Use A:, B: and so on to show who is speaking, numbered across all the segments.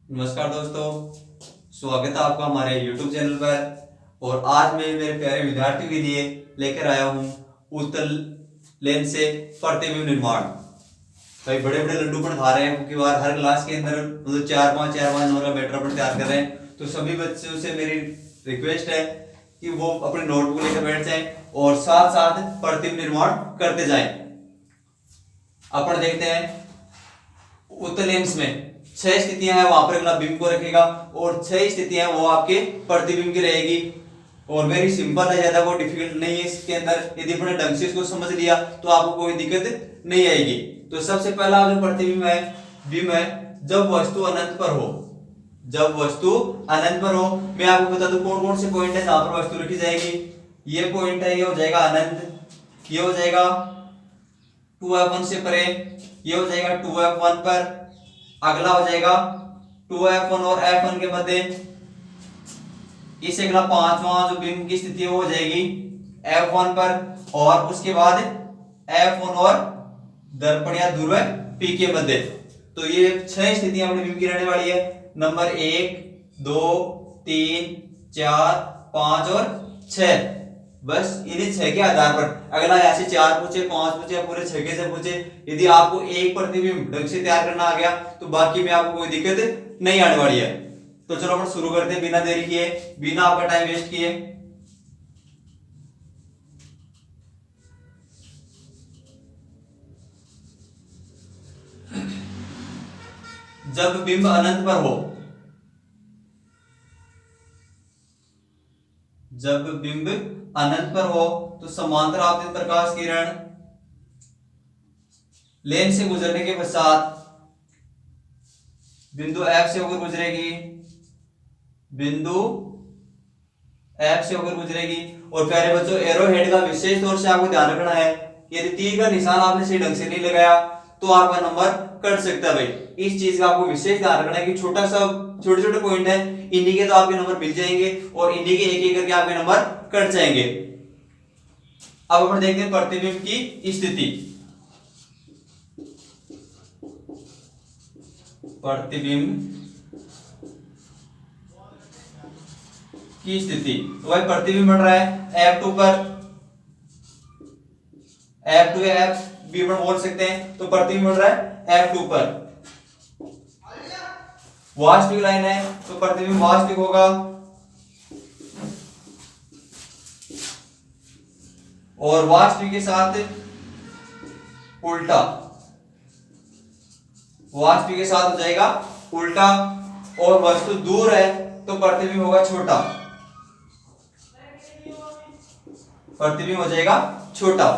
A: नमस्कार दोस्तों, स्वागत है आपका हमारे YouTube चैनल पर। और आज मैं मेरे प्यारे विद्यार्थियों के लिए लेकर आया हूँ उत्तल लेंस से प्रतिबिंब निर्माण। भाई बड़े बड़े लड्डू पण खा रहे हैं क्योंकि बार हर क्लास के अंदर मतलब चार पांच नंबर का मैटर अपन तैयार कर रहे हैं। तो सभी बच्चों से मेरी रिक्वेस्ट है कि वो अपने नोटबुक लेकर बैठ जाएं और साथ साथ प्रतिबिंब निर्माण करते जाएं। अपन देखते हैं उत्तल लेंस में 6 स्थितियां हैं, वहां पर अगला बिंब को रखेगा और 6 स्थितियां वो आपके प्रतिबिंब की रहेगी। और वेरी सिंपल है, ज्यादा कोई डिफिकल्ट नहीं है इसके अंदर। यदि अपने ढंग से इसको समझ लिया तो आपको कोई दिक्कत नहीं आएगी। तो सबसे पहला जो प्रतिबिंब है, बिंब है, जब वस्तु अनंत पर हो। जब वस्तु अनंत पर हो, मैं आपको बता दूं कौन कौन से पॉइंट है जहां पर वस्तु रखी जाएगी। ये पॉइंट है, ये हो जाएगा अनंत, ये हो जाएगा 2f1 से परे, ये हो जाएगा 2f1 पर, अगला हो जाएगा 2f1 और f1 के मध्य। इससे अगला पांचवा जो बिंब की स्थिति है वो हो जाएगी f1 पर, और उसके बाद f1 और दर्पण या ध्रुव p के मध्य। तो ये 6 स्थितियां अपने बिंब की रहने वाली है। नंबर 1, 2, 3, 4, 5 और 6। बस इन्हीं 6 के आधार पर अगला यहाँ से 4 पूछे, 5 पूछे, पूरे 6 के से पूछे। यदि आपको एक प्रतिबिंब ढंग से तैयार करना आ गया तो बाकी में आपको कोई दिक्कत नहीं आने वाली है। तो चलो अपन शुरू करते हैं बिना देरी किए, बिना आपका टाइम वेस्ट किए। जब बिंब अनंत पर हो, जब बिंब अनंत पर हो तो समांतर आपतित प्रकाश किरण लेंस से गुजरने के पश्चात बिंदु F से होकर गुजरेगी, बिंदु F से होकर गुजरेगी। और प्यारे बच्चों, एरो हेड का विशेष तौर से आपको ध्यान रखना है, यदि तीर का निशान आपने सही ढंग से नहीं लगाया तो आपका नंबर कट सकता है। भाई इस चीज का आपको विशेष ध्यान रखना है कि छोटा सा छोटे छोटे पॉइंट है, इन्हीं के तो आपके नंबर मिल जाएंगे और इन्हीं के एक एक करके आपके नंबर कट जाएंगे। अब अपन देखते हैं प्रतिबिंब की स्थिति। प्रतिबिंब की स्थिति, तो भाई प्रतिबिंब बन रहा है F2 पर, F2 या F1 बोल सकते हैं। तो प्रतिबिंब बन रहा है F2 पर। वास्तविक लाइन है तो प्रतिबिंब वास्तविक होगा, और वास्तविक के साथ उल्टा, वास्तविक के साथ हो जाएगा उल्टा। और वस्तु दूर है तो प्रतिबिंब होगा छोटा, प्रतिबिंब हो जाएगा छोटा।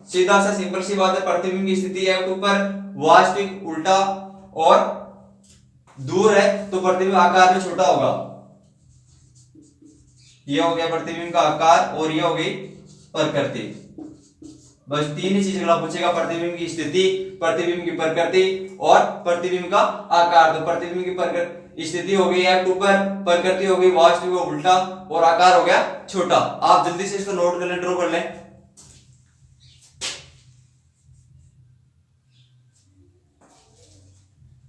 A: सीधा सा सिंपल सी बात है। प्रतिबिंब की स्थिति है ऊपर, वास्तविक उल्टा, और दूर है तो प्रतिबिंब आकार में छोटा होगा। ये हो गया प्रतिबिंब का आकार और ये हो गई प्रकृति। बस तीन ही चीज अगला पूछेगा, प्रतिबिंब की स्थिति, प्रतिबिंब की प्रकृति और प्रतिबिंब का आकार। तो प्रतिबिंब की स्थिति हो गई है ऊपर, प्रकृति हो गई वास्तविक उल्टा, और आकार हो गया छोटा। आप जल्दी से इसको नोट कर लें, ड्रॉ कर लें।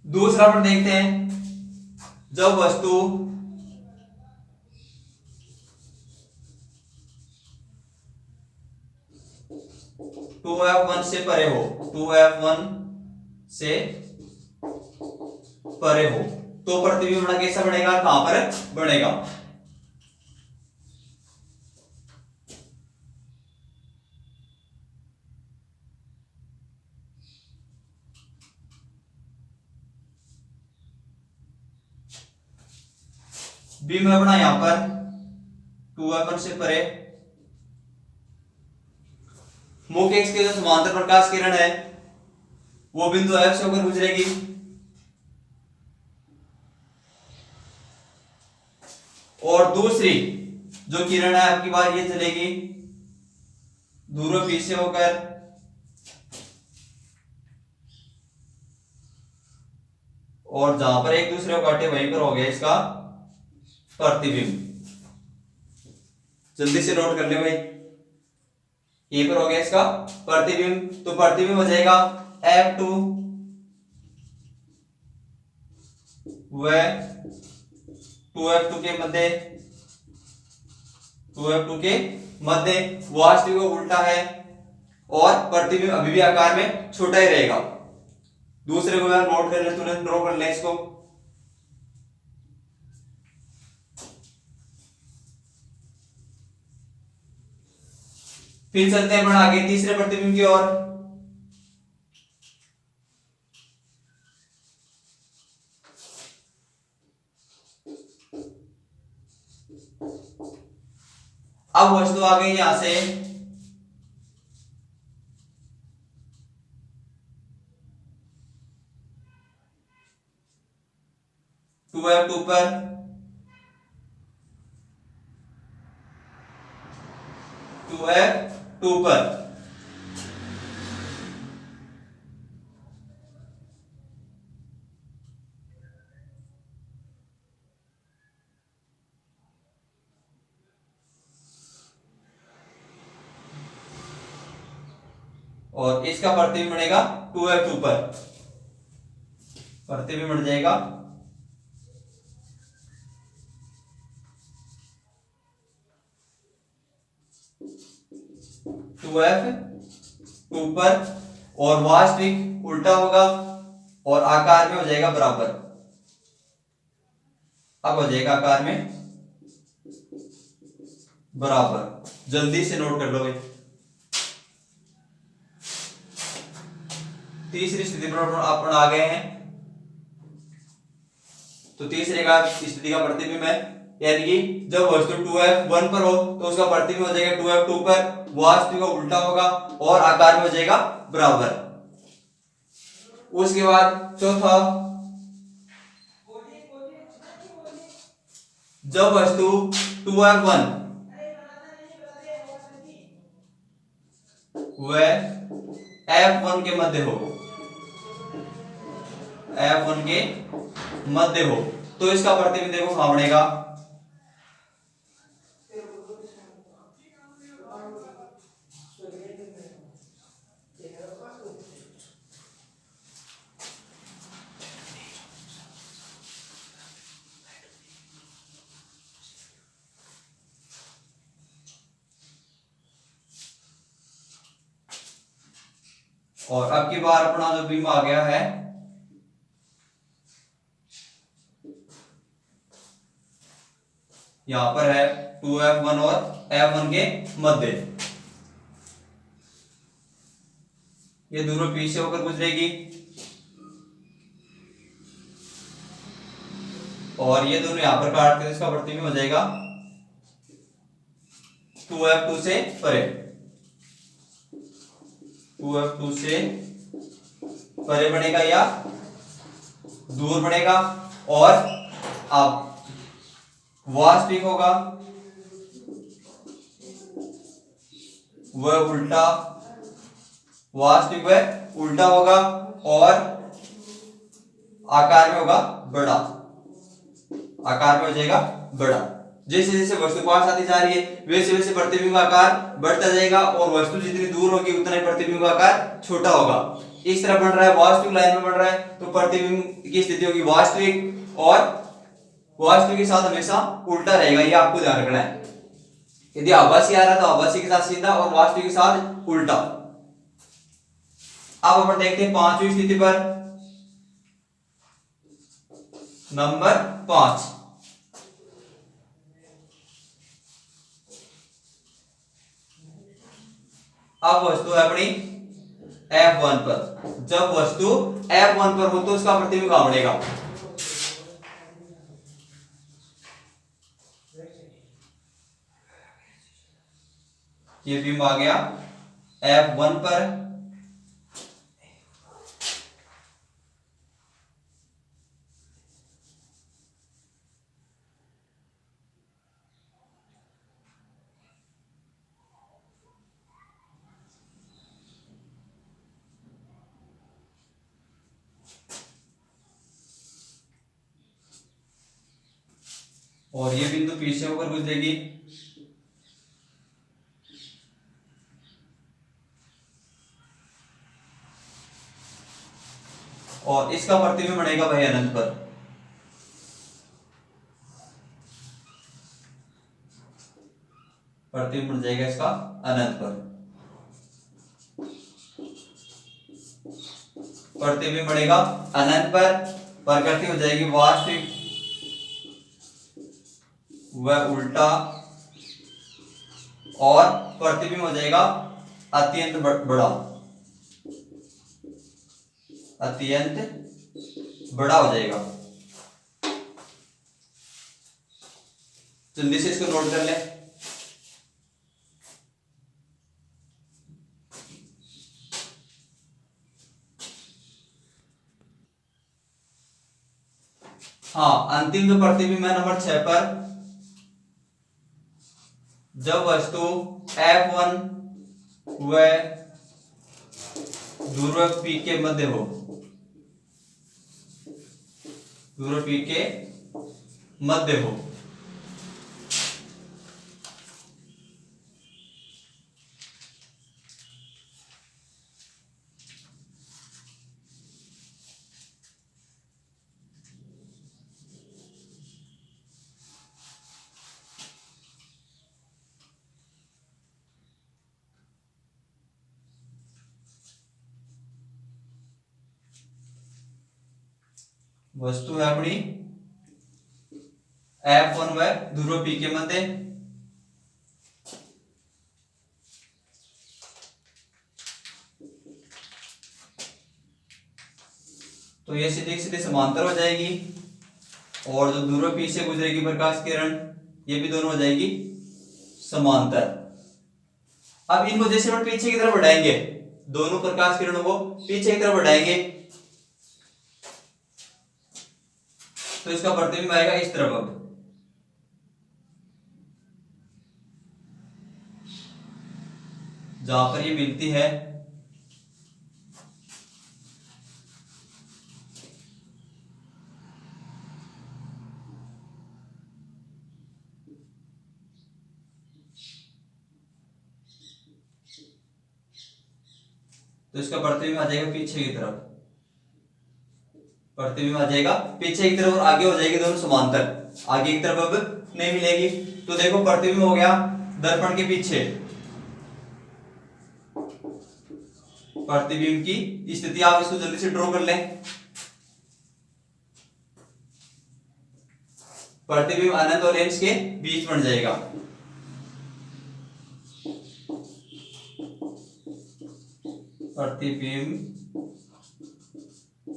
A: दूसरा अपन देखते हैं, जब वस्तु टू F1 से परे हो, 2F1 से परे हो तो प्रतिबिंब बना कैसा बनेगा, कहां पर बनेगा। बिंब है बना यहां पर 2F1 से परे, मुख्य एक्स के जो समांतर प्रकाश किरण है वो बिंदु F से होकर गुजरेगी, और दूसरी जो किरण है आपकी बार ये चलेगी ध्रुव P से होकर, और जहां पर एक दूसरे को काटे वहीं पर हो गया इसका प्रतिबिंब। जल्दी से नोट कर ले भाई, ये पर हो गया इसका प्रतिबिंब। तो प्रतिबिंब हो जाएगा F2 वह 2f2 के मध्य 2f2 के मध्य वास्तविक उल्टा है और प्रतिबिंब अभी भी आकार में छोटा ही रहेगा। दूसरे को यार नोट कर ले, तुरंत ड्रॉ कर ले इसको। फिर चलते हैं अपन आगे तीसरे प्रतिबिंब की ओर। अब वस्तु आ गई यहां से 2f2 पर, और इसका प्रतिबिंब बनेगा 2f2 पर, प्रतिबिंब बन जाएगा 2f2 पर और वास्तविक उल्टा होगा और आकार में हो जाएगा बराबर। अब हो जाएगा आकार में बराबर। जल्दी से नोट कर लो भाई। तीसरी स्थिति पर अपन आ गए हैं। तो तीसरे का स्थिति का प्रतिबिंब है, यानी कि जब वस्तु 2f1 पर हो तो उसका प्रतिबिंब हो जाएगा 2f2 पर, वास्तविक उल्टा होगा और आकार में हो जाएगा बराबर। उसके बाद चौथा, जब वस्तु 2f1 वह f1 के मध्य हो, f1 के मध्य हो, तो इसका प्रतिबिंब देखो कहां बनेगा। और अब की बार अपना जो बिंब आ गया है यहां पर है 2f1 और f1 के मध्य। ये दोनों पी से होकर गुजरेगी और ये दोनों यहां पर काट कर इसका प्रतिबिंब हो जाएगा 2f2 से परे, 2f2 से परे बनेगा या दूर बनेगा। और अब वास्तविक होगा वह उल्टा, वास्तविक वह उल्टा होगा और आकार में होगा बड़ा, आकार में हो जाएगा बड़ा। जैसे जैसे वस्तु पास आती जा रही है वैसे वैसे प्रतिबिंब का आकार बढ़ता जाएगा और वस्तु जितनी दूर होगी उतना ही प्रतिबिंब का आकार छोटा होगा। इस तरह बन रहा है, वास्तविक लाइन में बन रहा है, तो प्रतिबिंब की स्थिति होगी वास्तविक और वास्तविक के साथ हमेशा उल्टा रहेगा, ये आपको ध्यान रखना है। यदि आभासी आ रहा है तो आभासी के साथ सीधा और वास्तविक के साथ उल्टा। अब अपन देखते हैं पांचवी स्थिति पर, नंबर 5। अब वस्तु है अपनी f1 पर। जब वस्तु f1 पर हो तो उसका प्रतिबिंब कहां बनेगा। ये बिंब आ गया f1 पर, और ये बिंदु पीछे होकर गुजरेगी और इसका प्रतिबिंब बनेगा भाई अनंत पर। प्रतिबिंब बन जाएगा इसका अनंत पर। प्रतिबिंब बढ़ेगा अनंत पर, प्रकृति हो जाएगी वास्तविक व उल्टा, और प्रतिबिंब हो जाएगा अत्यंत बड़ा, अत्यंत बड़ा हो जाएगा। जल्दी से इसको नोट कर ले। हाँ, अंतिम जो प्रतिबिंब है नंबर 6 पर, जब वस्तु F1 व ध्रुव P के मध्य हो, ध्रुव P के मध्य हो, वस्तु है अपनी F1 व ध्रुव P के मध्य, तो ये सीधे सीधे समांतर हो जाएगी, और जो ध्रुव P से गुजरेगी प्रकाश किरण, ये भी दोनों हो जाएगी समांतर। अब इनको जैसे हम पीछे की तरफ बढ़ाएंगे, दोनों प्रकाश किरणों को पीछे की तरफ बढ़ाएंगे, तो इसका प्रतिबिंब आएगा इस तरफ। अब जहां पर ये मिलती है, तो इसका प्रतिबिंब आ जाएगा पीछे की तरफ, प्रतिबिंब आ जाएगा पीछे की तरफ, और आगे हो जाएगी दोनों समांतर, आगे की तरफ अब नहीं मिलेगी। तो देखो प्रतिबिंब हो गया दर्पण के पीछे, प्रतिबिंब की स्थिति आप इसको जल्दी से ड्रॉ कर लें। प्रतिबिंब अनंत और लेंस के बीच बन जाएगा, प्रतिबिंब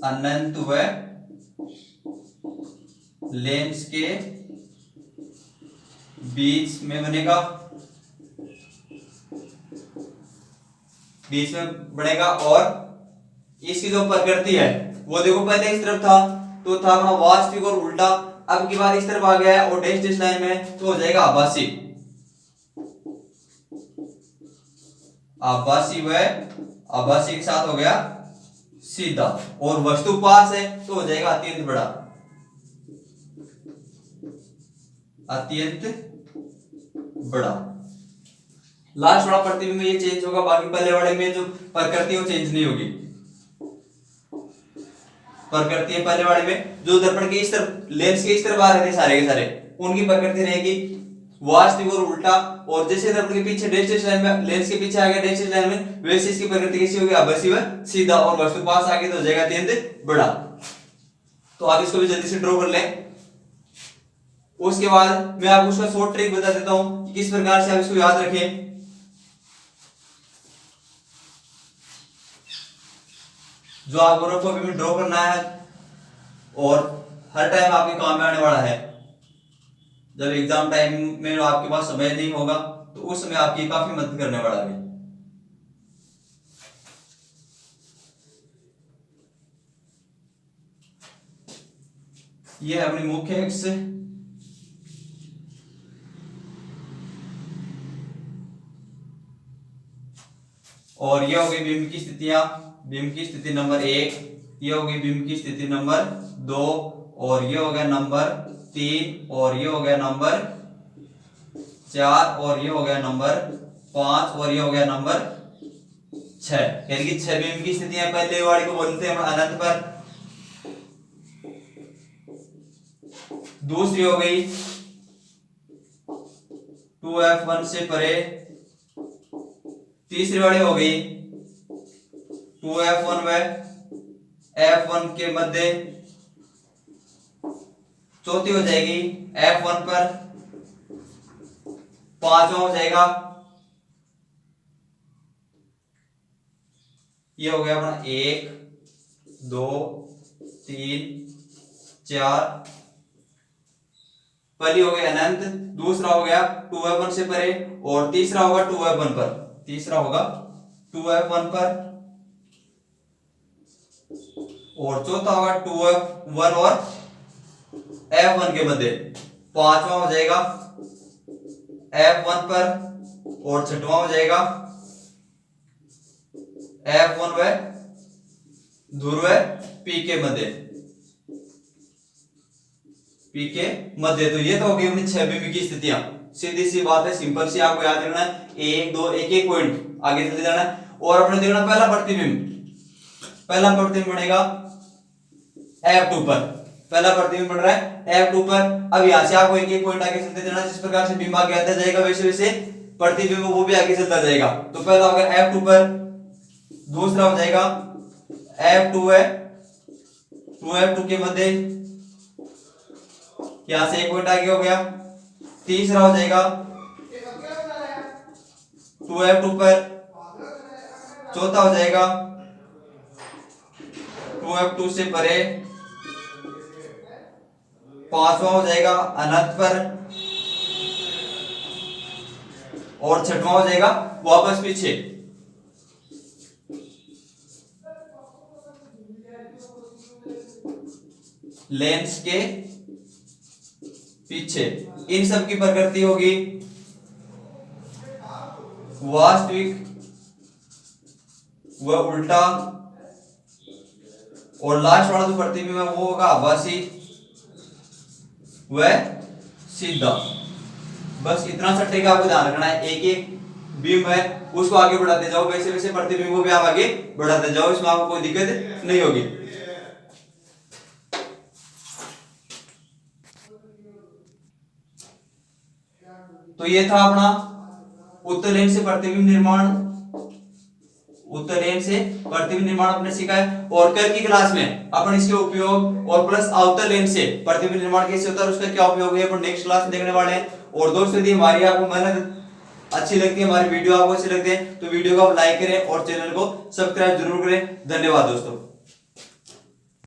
A: अनंत व लेंस के बीच में बनेगा, बीच में बनेगा। और इसकी जो प्रकृति है वो देखो, पहले इस तरफ था तो था अपना वास्तविक और उल्टा, अब की बार इस तरफ आ गया है और डैश डैश लाइन में, तो हो जाएगा आभासी, आभासी व आभासी के साथ हो गया सीधा, और वस्तु पास है तो हो जाएगा अत्यंत बड़ा, अत्यंत बड़ा। लास्ट वाला प्रतिबिंब में ये चेंज होगा, बाकी पहले वाले में जो प्रकृति वो चेंज नहीं होगी। प्रकृति है पहले वाले में, जो दर्पण के इस तरफ लेंस के इस तरफ आ रहे थे सारे के सारे, उनकी प्रकृति रहेगी वास्तविक और उल्टा, और जैसे दर्पण के पीछे डैश डैश लाइन में, लेंस के पीछे आ गया डैश डैश लाइन में, वैसे इसकी प्रकृति कैसी होगी, आभासी व सीधा, और वस्तु पास आ गई तो हो जाएगा अत्यंत बड़ा। तो आप इसको भी जल्दी से ड्रॉ कर लें। उसके बाद मैं आपको उसका शॉर्ट ट्रिक बता देता हूं कि किस प्रकार से आप इसको याद रखें। जो आपको रफ कॉपी में ड्रॉ करना है और हर टाइम आपके काम में आने वाला है, जब एग्जाम टाइम में आपके पास समय नहीं होगा तो उस समय आपकी काफी मदद करने वाला है। ये है अपनी मुख्य अक्ष, और ये हो गई बिंब की स्थितियां, बिंब की स्थिति नंबर 1, ये हो गई बिंब की स्थिति नंबर 2, और ये हो गया नंबर 3, और ये हो गया नंबर 4, और ये हो गया नंबर 5, और ये हो गया नंबर 6। यानी कि 6 बिंब की स्थितियां, पहले वाली को बोलते हैं अनंत पर। दूसरी हो गई 2f1 से परे, तीसरी वाली हो गई 2f1 व f1 के मध्य, चौथी हो जाएगी f1 पर, पांचवा हो जाएगा, ये हो गया अपना 1 2 3 4, पहली हो गई अनंत, दूसरा हो गया 2f1 से परे, और तीसरा होगा 2f1 पर, तीसरा होगा 2f1 पर, और चौथा होगा 2f1 और f1 के मध्य, पांचवा हो जाएगा f1 पर, और छठवां हो जाएगा f1 व ध्रुव p के मध्य, p के मध्य। तो ये तो होगी अपनी 6 बिंब की स्थितियां। सीधी सी बात है, सिंपल सी, आपको याद रखना है, 1 2 एक एक पॉइंट आगे चलते जाना है। और अपने देखना पहला प्रतिबिंब, पहला प्रतिबिंब बनेगा f2 पर, पहला प्रतिबिंब बन रहा है f2 पर। अब यहां से आपको एक एक पॉइंट आगे चलते जाना, जिस प्रकार से बिंब आगे आता जाएगा वैसे वैसे प्रतिबिंब वो भी आगे चलता जाएगा। तो पहला होगा f2 पर, दूसरा हो जाएगा f2 है 2f2 के मध्य, यहां से एक पॉइंट आगे हो गया, तीसरा हो जाएगा 2f2 पर, चौथा हो जाएगा 2f2 से परे, पांचवा हो जाएगा अनंत पर, और छठवां हो जाएगा वापस पीछे। लेंस के पीछे। इन सब की प्रकृति होगी वास्तविक व उल्टा, और लास्ट वाला जो प्रतिबिंब है वो होगा आभासी व सीधा। बस इतना सा ट्रिक आपको ध्यान रखना है, एक एक बिंब है उसको आगे बढ़ाते जाओ, वैसे वैसे प्रतिबिंब को भी आप आगे बढ़ाते जाओ, इसमें आपको कोई दिक्कत नहीं होगी। तो ये था अपना उत्तल लेंस से प्रतिबिंब निर्माण, उत्तल लेंस से प्रतिबिंब निर्माण अपने सीखा है। और कल की क्लास में अपन इसके उपयोग और प्लस अवतल लेंस से प्रतिबिंब निर्माण कैसे होता है उसका क्या उपयोग है अपन नेक्स्ट क्लास में देखने वाले हैं। और दोस्तों यदि हमारी आपको मेहनत अच्छी लगती है, हमारी वीडियो आपको अच्छी लगती है, तो वीडियो को आप लाइक करें और चैनल को सब्सक्राइब जरूर करें। धन्यवाद दोस्तों।